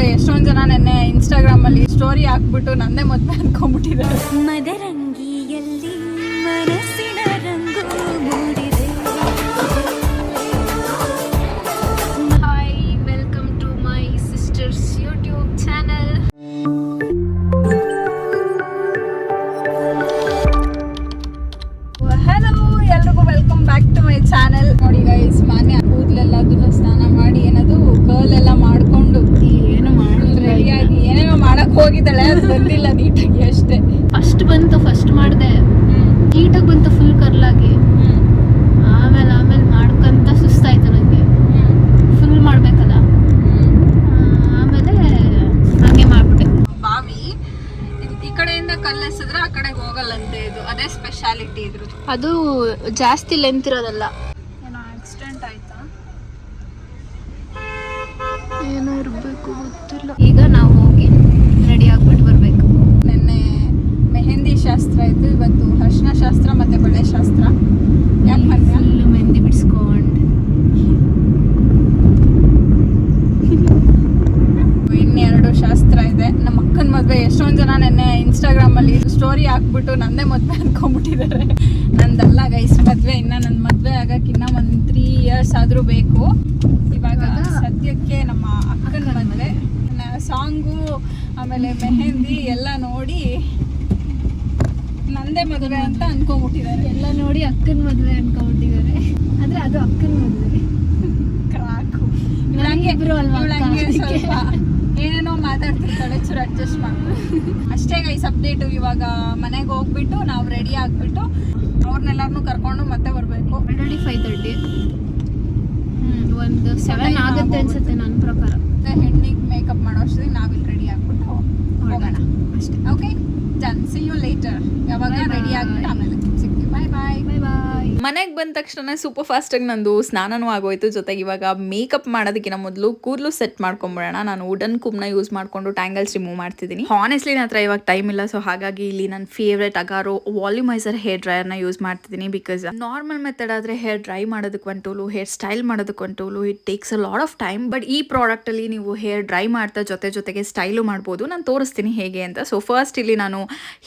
ಮದ್ವೆ ಎಷ್ಟೊಂದು ಜನ ನೆನ್ನೆ ಇನ್ಸ್ಟಾಗ್ರಾಮ್ ಅಲ್ಲಿ ಸ್ಟೋರಿ ಹಾಕ್ಬಿಟ್ಟು ನಂದೇ ಮದ್ವೆ ಅನ್ಕೊಂಡ್ಬಿಟ್ಟಿದ್ದಾರೆ. ಮದರಂಗಿಯಲ್ಲಿ ಮನಸ್ಸಿನ ರಂಗು ಮೂಡಿದೆ. Hi, welcome to my sisters YouTube channel. Hello, ಎಲ್ರಿಗೂ welcome back to my channel. ನೋಡಿ ಗೈಸ್, ಮಾನ್ಯ ಕೂದಲೆಲ್ಲ ಅದನ್ನ ಸ್ನಾನ ಮಾಡಿ ಏನದು ಕರ್ಲ್ ಎಲ್ಲ ಮಾಡ್ಕೊಂಡು ಏನು ರೆಡಿಯಾಗಿ ಏನೇನೋ ಮಾಡಕ್ ಹೋಗಿದ್ದಾಳೆ. ಅದು ಬಂದಿಲ್ಲ ನೀಟಾಗಿ ಅಷ್ಟೇ. ಫಸ್ಟ್ ಮಾಡಿದೆ, ನೀಟಾಗಿ ಬಂತು ಫುಲ್ ಕರ್ಲಾಗಿ. ಆಮೇಲೆ ಮಾಡ್ಕೊಂತ ಸುಸ್ತಾಯ್ತು ನನಗೆ. ಫುಲ್ ಮಾಡ್ಬೇಕಲ್ಲ, ಆಮೇಲೆ ಹಂಗೆ ಮಾಡ್ಬಿಟ್ಟೆ. ಬಾವಿ ಈ ಕಡೆಯಿಂದ ಕಲ್ಲೆಸಿದ್ರೆ ಆ ಕಡೆಗೆ ಹೋಗಲ್ಲಂತೆ. ಇದು ಅದೇ ಸ್ಪೆಷಾಲಿಟಿ ಇದ್ರದ್ದು. ಅದು ಜಾಸ್ತಿ ಲೆಂತ್ ಇರೋದಲ್ಲ. ಏನೋ ಆಕ್ಸಿಡೆಂಟ್ ಆಯ್ತಾ ಏನೋ ಇರಬೇಕು, ಗೊತ್ತಿಲ್ಲ. ಈಗ ನಾವು ಹೋಗಿ ರೆಡಿ ಆಗ್ಬಿಟ್ಟು ಬರಬೇಕು. ನಿನ್ನೆ ಮೆಹಂದಿ ಶಾಸ್ತ್ರ ಇತ್ತು, ಇವತ್ತು ಅರಿಶಿನ ಶಾಸ್ತ್ರ ಮತ್ತೆ ಬಳೆ ಶಾಸ್ತ್ರ. ಯಾಕೆ ಮತ್ತೆ ಫುಲ್ಲು ಮೆಹಂದಿ ಬಿಡಿಸ್ಕೊಂಡು ಇನ್ನೆರಡು ಶಾಸ್ತ್ರ ಇದೆ. ನಮ್ಮ ಅಕ್ಕನ ಮದುವೆ ಎಷ್ಟೊಂದು ಜನ ನೆನ್ನೆ ಇನ್ಸ್ಟಾಗ್ರಾಮ್ ಅಲ್ಲಿ ಸ್ಟೋರಿ ಹಾಕ್ಬಿಟ್ಟು ನಂದೇ ಮದುವೆ ಅನ್ಕೊಂಡ್ಬಿಟ್ಟಿದ್ದಾರೆ. ನಂದಲ್ಲ ಗೈಸ್ ಮದುವೆ. ಇನ್ನ ನನ್ನ ಮದುವೆ ಆಗಕ್ಕೆ ಇನ್ನ ಒಂದು 3 years ಆದ್ರೂ ಬೇಕು. ಇವಾಗ ಸದ್ಯಕ್ಕೆ ನಮ್ಮ ಅಕ್ಕನ ಮದುವೆ, ಸಾಂಗು ಆಮೇಲೆ ಮೆಹಂದಿ ಎಲ್ಲ ನೋಡಿ ನಂದೇ ಮದುವೆ ಅಂತ ಅನ್ಕೊಂಡ್ಬಿಟ್ಟಿದ್ದಾರೆ. ಎಲ್ಲ ನೋಡಿ ಅಕ್ಕನ ಮದುವೆ ಅನ್ಕೊಂಡ್ಬಿಟ್ಟಿದ್ದಾರೆ. ಆದ್ರೆ ಅದು ಅಕ್ಕನ ಮದುವೆ. ಕ್ರಾಕು ಇಬ್ರು ಅಲ್ವಾ ಇವಳಂಗೆ ಸ್ವಲ್ಪ ಏನೇನೋ ಮಾತಾಡ್ತಿರ್ತಾಳೆ, ಚೂರು ಅಡ್ಜಸ್ಟ್ ಮಾಡ್ಬೋದು ಅಷ್ಟೇ ಗೈಸ್. ಅಪ್ಡೇಟು ಇವಾಗ ಮನೆಗೆ ಹೋಗ್ಬಿಟ್ಟು ನಾವು ರೆಡಿ ಆಗ್ಬಿಟ್ಟು ಅವ್ರನ್ನೆಲ್ಲರನ್ನೂ ಕರ್ಕೊಂಡು ಮತ್ತೆ ಬರಬೇಕು. ಆಲ್ರೆಡಿ 5:30. ಒಂದು 7 ಆಗುತ್ತೆ ಅನ್ಸುತ್ತೆ ನನ್ನ ಪ್ರಕಾರ. ಹೆಣ್ಣಿಗೆ ಮೇಕಪ್ ಮಾಡೋ ಅಷ್ಟೊತ್ತಿಗೆ ನಾವಿಲ್ಲಿ ರೆಡಿ ಆಗ್ಬಿಟ್ಟು ಹೋಗೋಣ ಅಷ್ಟೇ. Okay done, see you later. ಯಾವಾಗ ರೆಡಿ ಆಗ್ಬಿಟ್ಟು ಆಮೇಲೆ ಸಿಗ್ತೀವಿ. ಬಾಯ್ ಬಾಯ್ ಬಾಯ್ ಬಾಯ್. ಮನೆಗೆ ಬಂದ ತಕ್ಷಣ ಸೂಪರ್ ಫಾಸ್ಟಾಗಿ ನಂದು ಸ್ನಾನನೂ ಆಗೋಯ್ತು. ಜೊತೆಗೆ ಇವಾಗ ಮೇಕಪ್ ಮಾಡೋದಕ್ಕಿಂತ ಮೊದಲು ಕೂದಲು ಸೆಟ್ ಮಾಡ್ಕೊಂಬಿಡೋಣ. ನಾನು ವುಡನ್ ಕೂಮ್ನ ಯೂಸ್ ಮಾಡಿಕೊಂಡು ಟ್ಯಾಂಗಲ್ಸ್ ರಿಮೂವ್ ಮಾಡ್ತಿದ್ದೀನಿ. ಹಾನೆಸ್ಟ್ಲಿ ನನ್ನ ಹತ್ರ ಇವಾಗ ಟೈಮ್ ಇಲ್ಲ, ಸೊ ಹಾಗಾಗಿ ಇಲ್ಲಿ ನನ್ನ ಫೇವ್ರೇಟ್ ಅಗಾರೋ ವಾಲ್ಯೂಮೈಸರ್ ಹೇರ್ ಡ್ರೈಯರ್ನ ಯೂಸ್ ಮಾಡ್ತಿದ್ದೀನಿ. ಬಿಕಾಸ್ ನಾರ್ಮಲ್ ಮೆಥಡ್ ಆದರೆ ಹೇರ್ ಡ್ರೈ ಮಾಡೋದಕ್ಕೆ ಒಂದು ಟೂಲು, ಹೇರ್ ಸ್ಟೈಲ್ ಮಾಡೋದಕ್ಕೆ ಒಂದು tool, it takes a lot of time. But ಈ ಪ್ರಾಡಕ್ಟಲ್ಲಿ ನೀವು ಹೇರ್ ಡ್ರೈ ಮಾಡ್ತಾ ಜೊತೆಗೆ ಸ್ಟೈಲು ಮಾಡ್ಬೋದು. ನಾನು ತೋರಿಸ್ತೀನಿ ಹೇಗೆ ಅಂತ. ಸೊ ಫಸ್ಟ್ ಇಲ್ಲಿ ನಾನು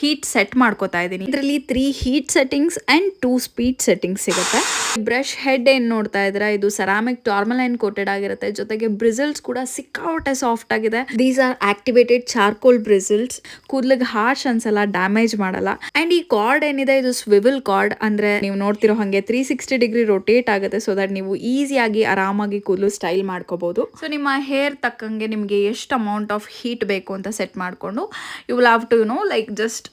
ಹೀಟ್ ಸೆಟ್ ಮಾಡ್ಕೋತಾ ಇದ್ದೀನಿ. ಇದರಲ್ಲಿ 3 heat settings and 2 speed settings ಸಿಗುತ್ತೆ. ಬ್ರಷ್ ಹೆಡ್ ಏನು ನೋಡ್ತಾ ಇದ್ರೆ ಇದು ಸೆರಾಮಿಕ್ ಟಾರ್ಮಲೈನ್ ಕೋಟೆಡ್ ಆಗಿರುತ್ತೆ. ಜೊತೆಗೆ ಬ್ರಿಸಲ್ಸ್ ಕೂಡ ಸಿಕ್ಕಾಪಟ್ಟೆ ಸಾಫ್ಟ್ ಆಗಿದೆ. These are activated charcoal bristles. ಕೂದಲಿಗೆ ಹಾರ್ಶ್ ಅನ್ಸಲ್ಲ, ಡ್ಯಾಮೇಜ್ ಮಾಡಲ್ಲ. ಅಂಡ್ ಈ ಕಾರ್ಡ್ ಏನಿದೆ ಇದು ಸ್ವಿವಲ್ ಕಾರ್ಡ್, ಅಂದ್ರೆ ನೀವು ನೋಡ್ತಿರೋ ಹಾಗೆ 360 ಡಿಗ್ರಿ ರೊಟೇಟ್ ಆಗುತ್ತೆ. ಸೊ ದಟ್ ನೀವು ಈಸಿಯಾಗಿ ಆರಾಮಾಗಿ ಕೂದಲು ಸ್ಟೈಲ್ ಮಾಡ್ಕೋಬಹುದು. ಸೊ ನಿಮ್ಮ ಹೇರ್ ತಕ್ಕಂಗೆ ನಿಮಗೆ ಎಷ್ಟು ಅಮೌಂಟ್ ಆಫ್ ಹೀಟ್ ಬೇಕು ಅಂತ ಸೆಟ್ ಮಾಡ್ಕೊಂಡು you will have to like just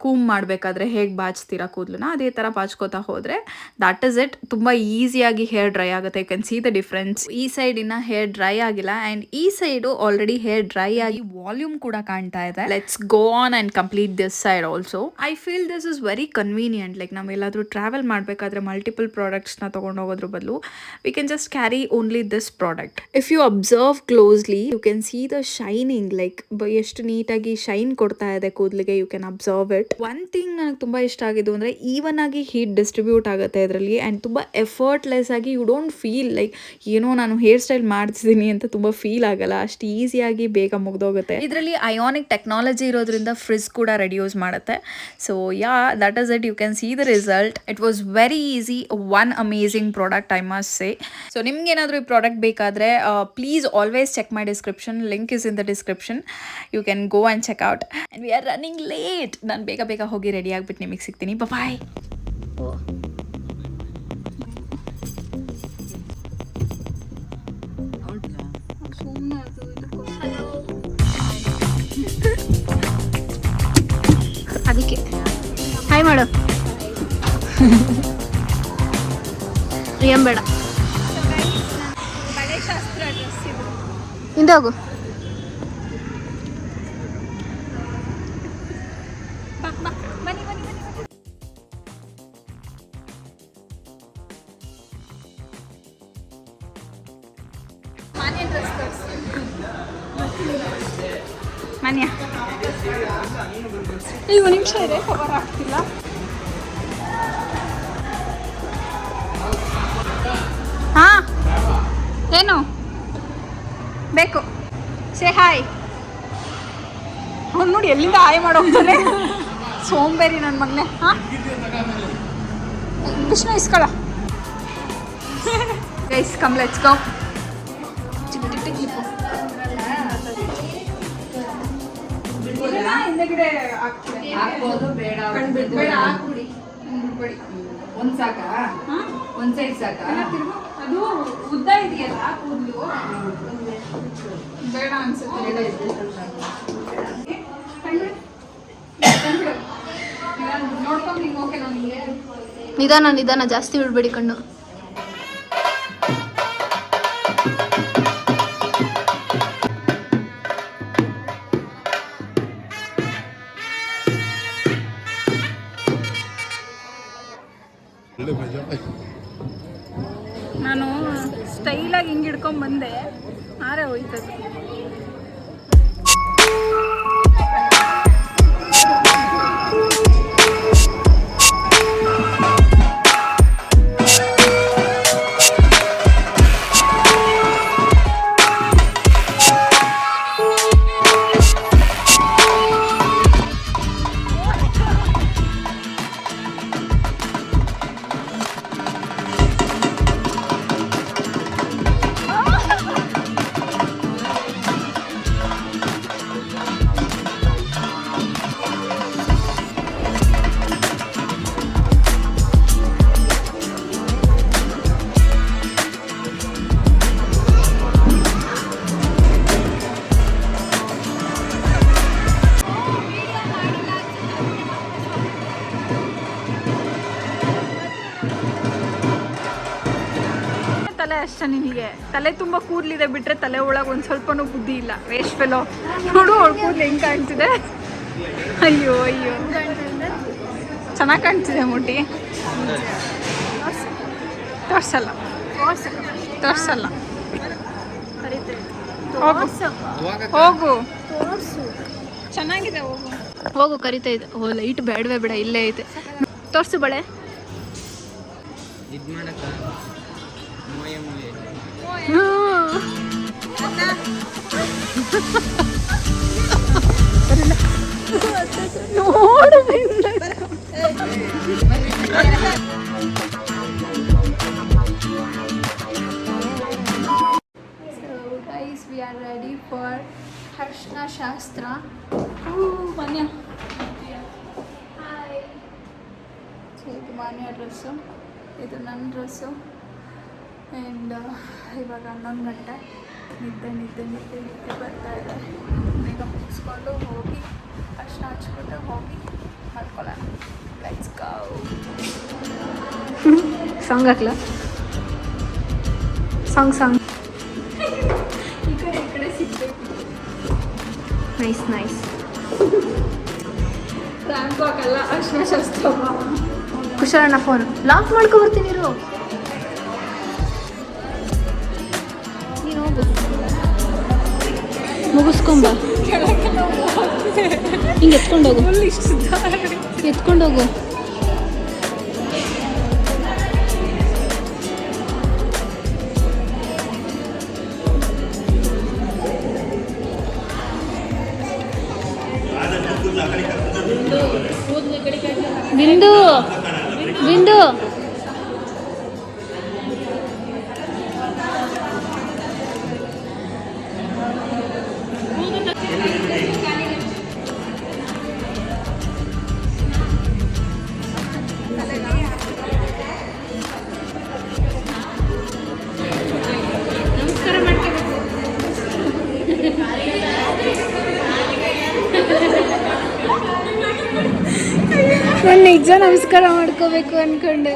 comb ಮಾಡಬೇಕಾದ್ರೆ ಹೇಗೆ ಬಾಚ್ತೀರಾ ಕೂದಲನ್ನ ಅದೇ ತರ ಬಾಚ್ಕೋತಾ ಹೋದ್ರೆ ದಟ್ ಇಸ್ ಇಟ್. ತುಂಬಾ ಈಸಿಯಾಗಿ ಹೇರ್ ಡ್ರೈ ಆಗುತ್ತೆ. You can see the difference. ಈ ಸೈಡ್ ಇನ್ನ ಹೇರ್ ಡ್ರೈ ಆಗಿಲ್ಲ ಅಂಡ್ ಈ ಸೈಡ್ ಆಲ್ರೆಡಿ ಹೇರ್ ಡ್ರೈ ಆಗಿ ವಾಲ್ಯೂಮ್ ಕೂಡ ಕಾಣ್ತಾ ಇದೆ. Let's go on and complete this side also. I feel this is very convenient. Like ನಾವು ಎಲ್ಲಾದ್ರೂ ಟ್ರಾವೆಲ್ ಮಾಡಬೇಕಾದ್ರೆ ಮಲ್ಟಿಪಲ್ ಪ್ರಾಡಕ್ಟ್ಸ್ ನ ತಗೊಂಡು ಹೋಗೋದ್ರ ಬದಲು we can just carry only this product. If you observe closely you can see the shining. Like ಎಷ್ಟು ನೀಟಾಗಿ shine ಕೊಡ್ತಾ ಇದೆ ಕೂದಲಿಗೆ. You can observe it. One thing ನನಗೆ ತುಂಬಾ ಇಷ್ಟ ಆಗಿದ್ದು ಅಂದ್ರೆ ಈವನ್ ಆಗಿ ಹೀಟ್ ಡಿಸ್ಟ್ರಿಬ್ಯೂಟ್ ಆಗುತ್ತೆ ಇದರಲ್ಲಿ. ಅಂಡ್ ತುಂಬಾ ಎಫರ್ಟ್ಲೆಸ್ ಆಗಿ ಯು ಡೋಂಟ್ ಫೀಲ್ ಲೈಕ್ ಏನೋ ನಾನು ಹೇರ್ ಸ್ಟೈಲ್ ಮಾಡ್ತಿದ್ದೀನಿ ಅಂತ ತುಂಬಾ ಫೀಲ್ ಆಗಲ್ಲ. ಅಷ್ಟು ಈಸಿಯಾಗಿ ಬೇಗ ಮುಗ್ದೋಗುತ್ತೆ. ಇದರಲ್ಲಿ ಅಯಾನಿಕ್ ಟೆಕ್ನಾಲಜಿ ಇರೋದ್ರಿಂದ ಫ್ರಿಜ್ ಕೂಡ ರೆಡ್ಯೂಸ್ ಮಾಡುತ್ತೆ. So yeah, that is it. You can see the result. It was very easy. One amazing product I must say. So ನಿಮ್ಗೆ ಏನಾದರೂ ಈ ಪ್ರಾಡಕ್ಟ್ ಬೇಕಾದ್ರೆ please always check my description. Link is in the description. You can go and check out. And we are running late. ನಾನು ಬೇಗ ಹೋಗಿ ready ಆಗಿಬಿಟ್ಟು ನಿಮಗೆ ಸಿಗ್ತೀನಿ. ಬಾಯ್. ಅದಕ್ಕೆ ಹಾಯ್ ಮಾಡು. ಏನ್ ಬೇಡ, ಬಳೆ ಶಾಸ್ತ್ರ ಡ್ರೆಸ್ ಇದು. ಹಿಂದೋಗು. ಮಾನ್ಯ ಈಗ ಒಂದು ನಿಮಿಷ ಇದೆ, ಕವರ್ ಆಗ್ತಿಲ್ಲ. ಹಾ ಏನು ಬೇಕು? Say hi. ಅವ್ನು ನೋಡಿ ಎಲ್ಲಿಂದ ಹಾಯ್ ಮಾಡೋಗ್ತಾನೆ. ಸೋಂಬೇರಿ ನನ್ನ ಮಗನೇ. ಹಾಂ ವಿಷ್ಣು ಇಸ್ಕೊಳ. Guys come let's go. ಹಿಂದೆಗಡೆ ಹಾಕ್ಬೋದು, ಬೇಡ ಬೇಡ ಹಾಕ್ಬಿಡಿ. ಒಂದ್ ಸಾಕ, ಒಂದ್ ಸೈಡ್ ಸಾಕ. ಅದು ಉದ್ದ ಇದೆಯಲ್ಲ ಕೂದಲು ಬೇಡ ಅನ್ಸುತ್ತೆ. ನೋಡ್ಕೊಂಡು ನಿಂಗೆ ಓಕೆ ನನಗೆ. ನಿಧಾನ ಜಾಸ್ತಿ ಬಿಡ್ಬೇಡಿ ಕಣ್ಣು. ನಾನು ಸ್ಟೈಲಾಗಿ ಹಿಂಗೆ ಹಿಡ್ಕೊಂಡ್ ಬಂದೆ, ಆರೆ ಹೋಯ್ತದು. ತಲೆ ಅಷ್ಟೇ ನಿನಗೆ. ತಲೆ ತುಂಬ ಕೂದಲಿದೆ ಬಿಟ್ರೆ ತಲೆ ಒಳಗೆ ಒಂದು ಸ್ವಲ್ಪನೂ ಬುದ್ಧಿ ಇಲ್ಲ. Waste fellow. ನೋಡು ಅವಳು ಕೂದಲು ಹೆಂಗೆ ಕಾಣ್ತಿದೆ. ಅಯ್ಯೋ ಅಯ್ಯೋ ಚೆನ್ನಾಗಿ ಕಾಣ್ತಿದೆ ಮುಟ್ಟಿ. ತೋರ್ಸಲ್ಲ ಹೋಗು. ಚೆನ್ನಾಗಿದೆ ಹೋಗು ಕರಿತಾ ಇದೆ. ಓ ಲೈಟ್ ಬೇಡವೇ ಬೇಡ, ಇಲ್ಲೇ ಐತೆ. ತೋರ್ಸು ಬಳೆ. ನೋಡು guys, we are ready for Harshna Shastra. ಮನ್ಯ. Hi. So ಇದು ಮಾನ್ಯ ಡ್ರೆಸ್ಸು, ಇದು ನನ್ನ ಡ್ರೆಸ್ಸು. ಆ್ಯಂಡ್ ಇವಾಗ 11 ಗಂಟೆ. ನಿದ್ದೆ ಬರ್ತಾ ಇದೆ. ಬೇಗ ಮುಗಿಸ್ಕೊಂಡು ಹೋಗಿ ಅರ್ಶಿನ ಹಚ್ಬಿಟ್ಟು ಹೋಗಿ ಮಲ್ಕೊಳ್ಳೋಣ. Let's go. ಸಾಂಗ್ ಹಾಕ್ಲಾ? ಸಾಂಗ್ ಈ ಕಡೆ ಸಿಗ್ಬೇಕು. ನೈಸ್ ರ್ಯಾಂಪ್ ಹಾಕಲ್ಲ, ಅರ್ಶಿನ ಶಾಸ್ತ್ರ. ಕುಶಲಣ್ಣ ಫೋನ್ ಲಾಕ್ ಮಾಡ್ಕೊ ಬರ್ತೀನಿ ಇರು. ನೀನು ಹೋಗು, ಮುಗಿಸ್ಕೊಂಬ. ಹಿಂಗೆ ಎತ್ಕೊಂಡೋಗು. ಬಿಂದು ನಾನು ನಿಜ ನಮಸ್ಕಾರ ಮಾಡ್ಕೋಬೇಕು ಅನ್ಕೊಂಡೆ.